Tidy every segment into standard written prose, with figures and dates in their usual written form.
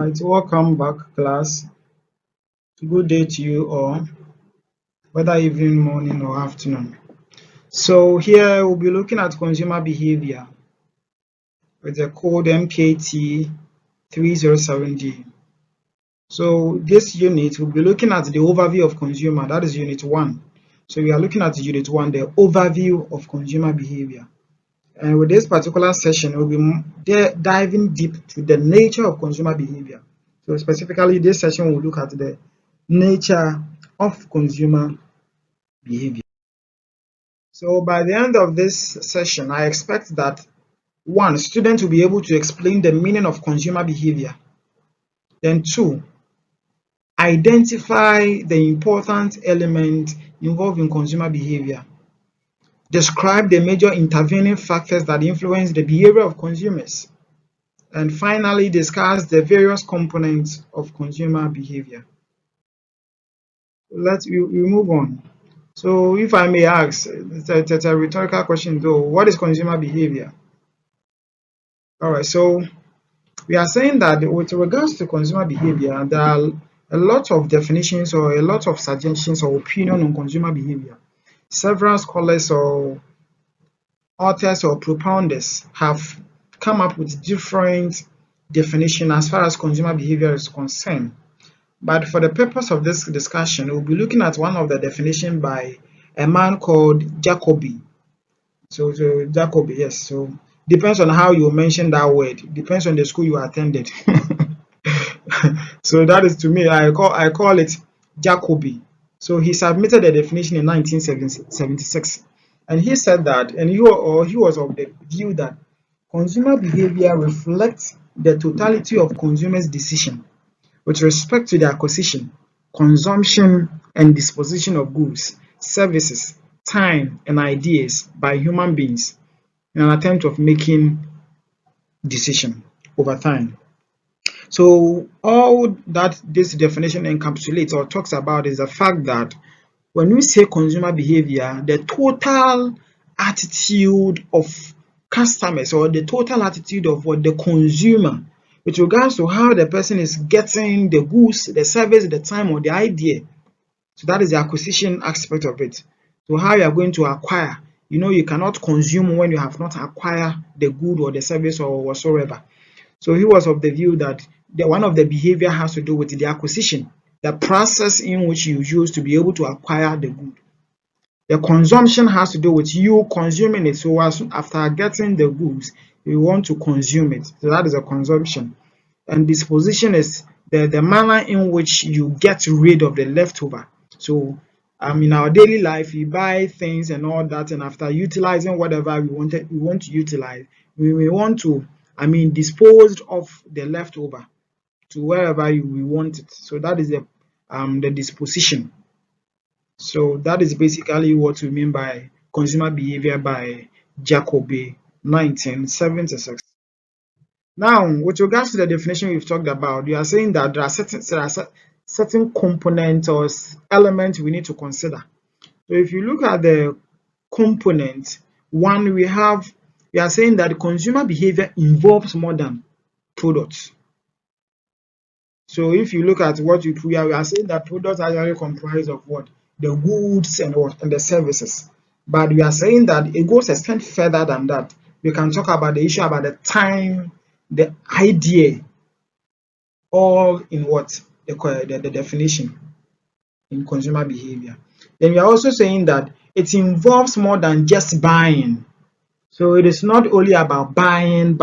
Alright, welcome back, class. Good day to you all, whether evening, morning, or afternoon. So, here we'll be looking at consumer behavior with the code MKT 307D. So, this unit we'll be looking at the overview of consumer, that is unit 1. So, we are looking at unit 1, the overview of consumer behavior. And with this particular session, we'll be diving deep to the nature of consumer behavior. So specifically, this session will look at the nature of consumer behavior. So by the end of this session, I expect that one, students will be able to explain the meaning of consumer behavior. Then two, identify the important element involved in consumer behavior. Describe the major intervening factors that influence the behavior of consumers. And finally, discuss the various components of consumer behavior. Let's we move on. So, if I may ask, it's a rhetorical question though, what is consumer behavior? All right, so we are saying that with regards to consumer behavior, there are a lot of definitions or a lot of suggestions or opinion on consumer behavior. Several scholars or authors or propounders have come up with different definition as far as consumer behavior is concerned. But for the purpose of this discussion, we'll be looking at one of the definition by a man called Jacobi. So Jacobi, yes. So depends on how you mention that word. Depends on the school you attended. So that is, to me, I call it Jacobi. So he submitted a definition in 1976, and he said that, and he was of the view that consumer behavior reflects the totality of consumers' decision with respect to the acquisition, consumption, and disposition of goods, services, time, and ideas by human beings in an attempt of making decision over time. So all that this definition encapsulates or talks about is the fact that when we say consumer behavior, the total attitude of customers or the total attitude of what the consumer with regards to how the person is getting the goods, the service, the time, or the idea. So that is the acquisition aspect of it. So how you are going to acquire. You cannot consume when you have not acquired the good or the service or whatsoever. So he was of the view that one of the behavior has to do with the acquisition, the process in which you use to be able to acquire the good. The consumption has to do with you consuming it. So after getting the goods, you want to consume it. So that is a consumption. And disposition is the manner in which you get rid of the leftover. So in our daily life, we buy things and all that, and after utilizing whatever we want to utilize, we want to dispose of the leftover to wherever we want it. So that is the disposition. So that is basically what we mean by consumer behavior by Jacobi, 1976. Now, with regards to the definition we've talked about, you are saying that there are certain components or elements we need to consider. So if you look at the component, one we are saying that consumer behavior involves more than products. So if you look at what we are saying that products actually comprise of what? The goods and the services. But we are saying that it goes a step further than that. We can talk about the issue about the time, the idea, all in what? The definition in consumer behavior. Then we are also saying that it involves more than just buying. So it is not only about buying.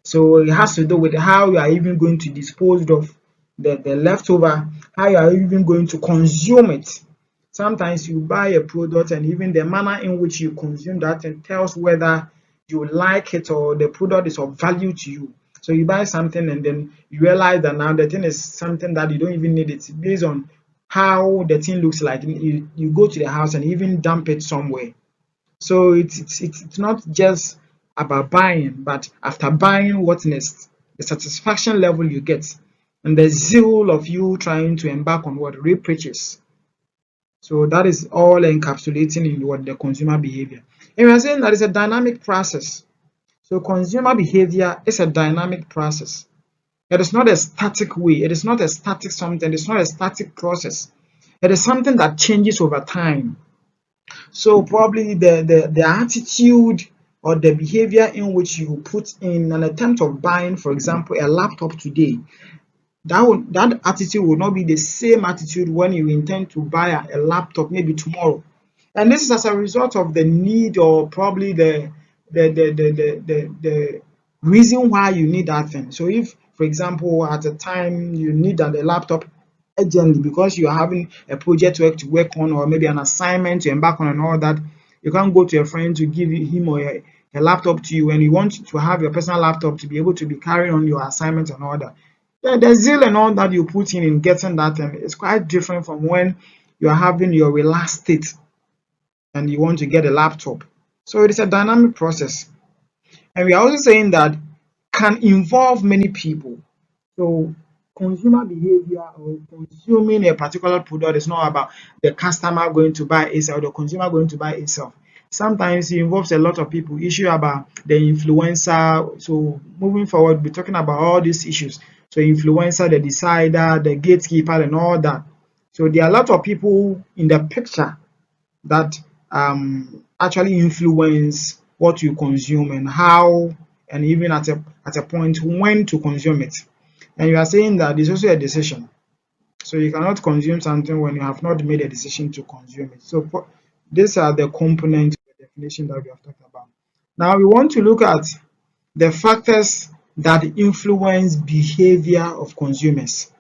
So it has to do with how you are even going to dispose of the leftover, how you are even going to consume it. Sometimes you buy a product and even the manner in which you consume that tells whether you like it or the product is of value to you. So you buy something and then you realize that now the thing is something that you don't even need it based on how the thing looks like. You go to the house and even dump it somewhere. So it's not just about buying, but after buying, what next? The satisfaction level you get and the zeal of you trying to embark on what? Repurchase. So that is all encapsulating in what the consumer behavior. And we are saying that it's a dynamic process. So consumer behavior is a dynamic process. It is not a static way. It is not a static something. It's not a static process. It is something that changes over time. So probably the attitude or the behavior in which you put in an attempt of buying, for example, a laptop today, that attitude will not be the same attitude when you intend to buy a laptop maybe tomorrow. And this is as a result of the need, or probably the reason why you need that thing. So if, for example, at a time you need a laptop urgently because you're having a project work to work on, or maybe an assignment to embark on and all that, you can't go to a friend to give him or a laptop to you, and you want to have your personal laptop to be able to be carrying on your assignment and all that. Yeah, the zeal and all that you put in getting that thing is quite different from when you're having your relaxed state and you want to get a laptop. So it is a dynamic process. And we are also saying that can involve many people. So consumer behavior or consuming a particular product is not about the customer going to buy itself or the consumer going to buy itself. Sometimes it involves a lot of people. Issue about the influencer. So moving forward, we're talking about all these issues. So influencer, the decider, the gatekeeper, and all that. So there are a lot of people in the picture that actually influence what you consume and how, and even at a point when to consume it. And you are saying that it's also a decision. So you cannot consume something when you have not made a decision to consume it. So these are the components of the definition that we have talked about. Now we want to look at the factors that influence behavior of consumers.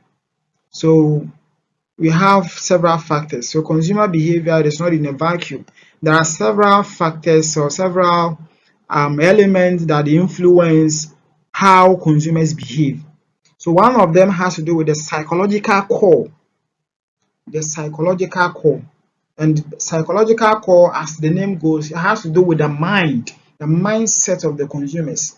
So we have several factors. So consumer behavior is not in a vacuum. There are several factors or several elements that influence how consumers behave. So one of them has to do with the psychological core. The psychological core. And psychological core, as the name goes, it has to do with the mind, the mindset of the consumers.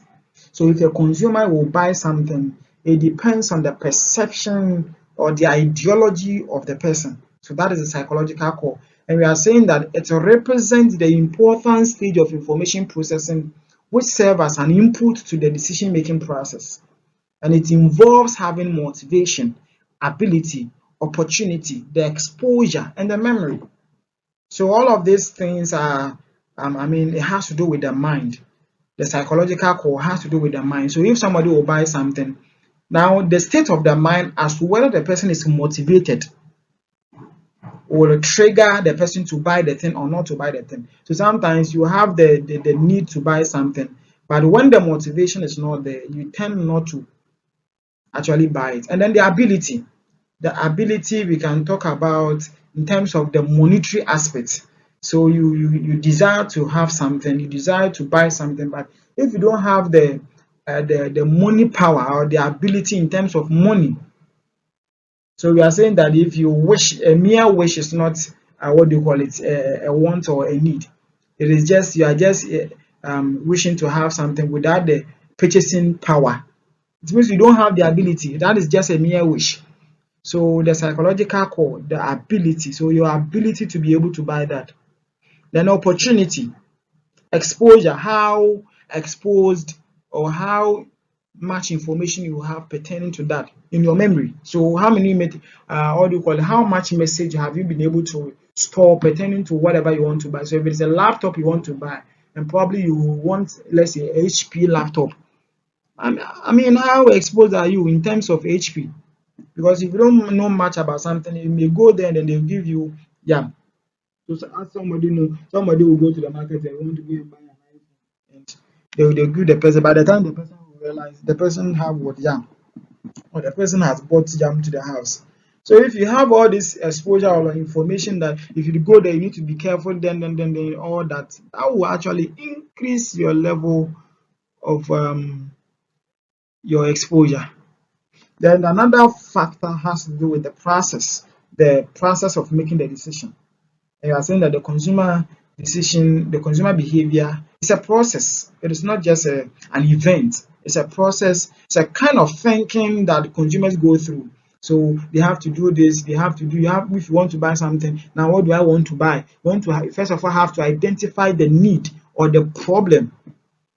So if a consumer will buy something, it depends on the perception or the ideology of the person. So that is the psychological core. And we are saying that it represents the important stage of information processing which serves as an input to the decision-making process. And it involves having motivation, ability, opportunity, the exposure, and the memory. So all of these things are, it has to do with the mind. The psychological core has to do with the mind. So if somebody will buy something, now the state of the mind as to whether the person is motivated will trigger the person to buy the thing or not to buy the thing. So sometimes you have the need to buy something, but when the motivation is not there, you tend not to actually buy it. And then the ability we can talk about in terms of the monetary aspect. So you desire to have something, you desire to buy something, but if you don't have the money power or the ability in terms of money, so we are saying that if you wish, a mere wish is not what do you call it, a want or a need. It is just you are just wishing to have something without the purchasing power. It means you don't have the ability. That is just a mere wish. So the psychological core, the ability, so your ability to be able to buy that. Then opportunity, exposure, how exposed or how much information you have pertaining to that in your memory. So how many what do you call it, how much message have you been able to store pertaining to whatever you want to buy. So if it's a laptop you want to buy, and probably you want, let's say, HP laptop, how exposed are you in terms of HP? Because if you don't know much about something, you may go there and then they'll give you, yeah. So as somebody know, somebody will go to the market and want to go and buy an iPhone, and they'll give the person. By the time the person will realize, the person have what jam, or the person has bought jam to the house. So if you have all this exposure or information that if you go there you need to be careful, then all that will actually increase your level of your exposure. Then another factor has to do with the process of making the decision. And you are saying that the consumer decision, the consumer behavior is a process. It is not just an event. It's a process. It's a kind of thinking that consumers go through. So they have to do this. They have to do. If you want to buy something, now what do I want to buy? You want to first of all have to identify the need or the problem,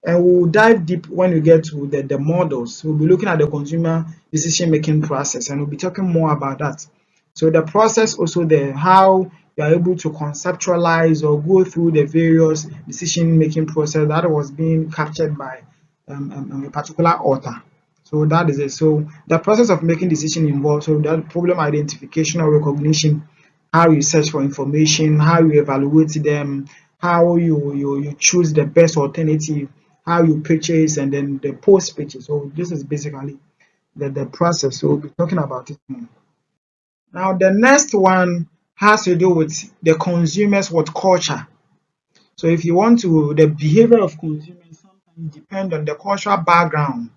And we'll dive deep when we get to the models. We'll be looking at the consumer decision making process, and we'll be talking more about that. So the process also there, how you are able to conceptualize or go through the various decision making process that was being captured by a particular author. So that is it. So the process of making decision involves so that problem identification or recognition, how you search for information, how you evaluate them, how you choose the best alternative, how you purchase, and then the post purchase. So this is basically the process. So we'll be talking about it more. Now the next one has to do with the consumers what culture. So if you want to, the behavior of consumers sometimes depend on the cultural background.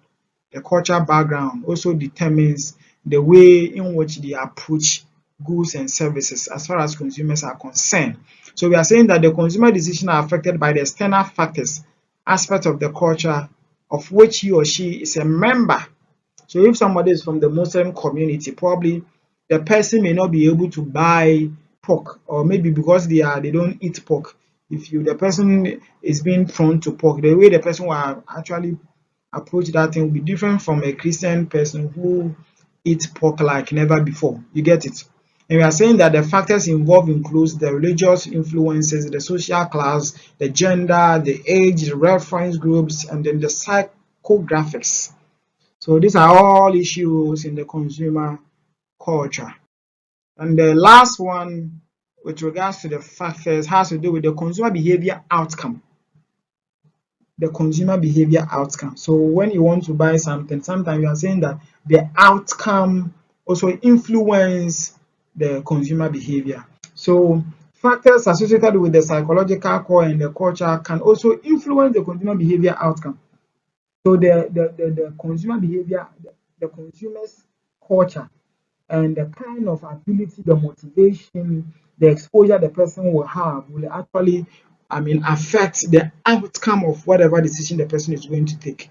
The cultural background also determines the way in which they approach goods and services as far as consumers are concerned. So we are saying that the consumer decisions are affected by the external factors, aspects of the culture of which he or she is a member. So if somebody is from the Muslim community, probably the person may not be able to buy pork, or maybe because they don't eat pork. If you the person is being prone to pork, the way the person will actually approach that thing will be different from a Christian person who eats pork like never before. You get it? And we are saying that the factors involved includes the religious influences, the social class, the gender, the age, the reference groups, and then the psychographics. So these are all issues in the consumer culture. And the last one, with regards to the factors, has to do with the consumer behavior outcome. The consumer behavior outcome. So when you want to buy something, sometimes you are saying that the outcome also influence the consumer behavior. So factors associated with the psychological core and the culture can also influence the consumer behavior outcome. So the consumer behavior, the consumer's culture and the kind of ability, the motivation, the exposure the person will have will actually, affect the outcome of whatever decision the person is going to take.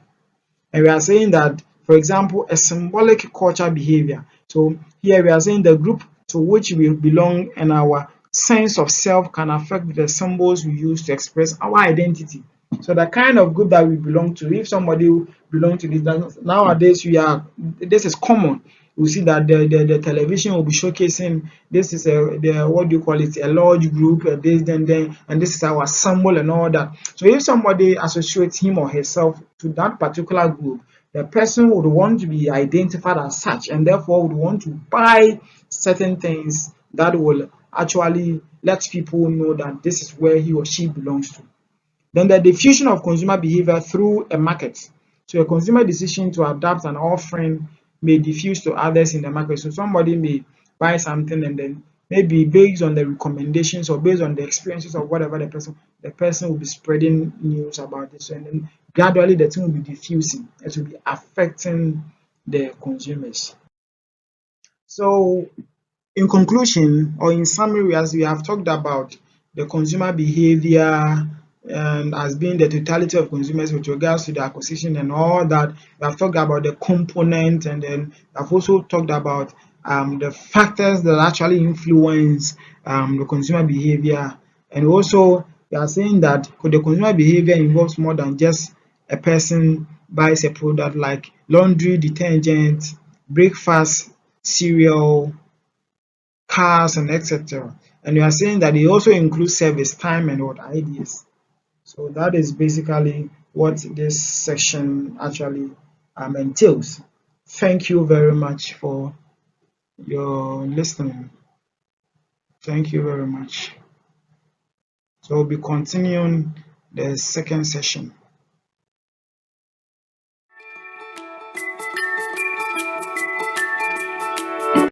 And we are saying that, for example, a symbolic culture behavior. So here we are saying the group to which we belong and our sense of self can affect the symbols we use to express our identity. So the kind of group that we belong to, if somebody belong to this, nowadays this is common. You see that the television will be showcasing this is the what do you call it, a large group, this then and this is our symbol and all that. So if somebody associates him or herself to that particular group, the person would want to be identified as such, and therefore would want to buy certain things that will actually let people know that this is where he or she belongs to. Then the diffusion of consumer behavior through a market. So a consumer decision to adapt an offering may diffuse to others in the market. So somebody may buy something and then maybe based on the recommendations or based on the experiences of whatever the person will be spreading news about this, and then gradually the thing will be diffusing. It will be affecting the consumers. So in conclusion, or in summary, as we have talked about the consumer behavior and as being the totality of consumers with regards to the acquisition and all that, we have talked about the component, and then I've also talked about the factors that actually influence the consumer behavior. And also, we are saying that the consumer behavior involves more than just a person buys a product like laundry detergent, breakfast cereal, cars, and etc. And you are saying that it also includes service, time, and what ideas. So that is basically what this section actually entails. Thank you very much for your listening. Thank you very much. So we'll be continuing the second session.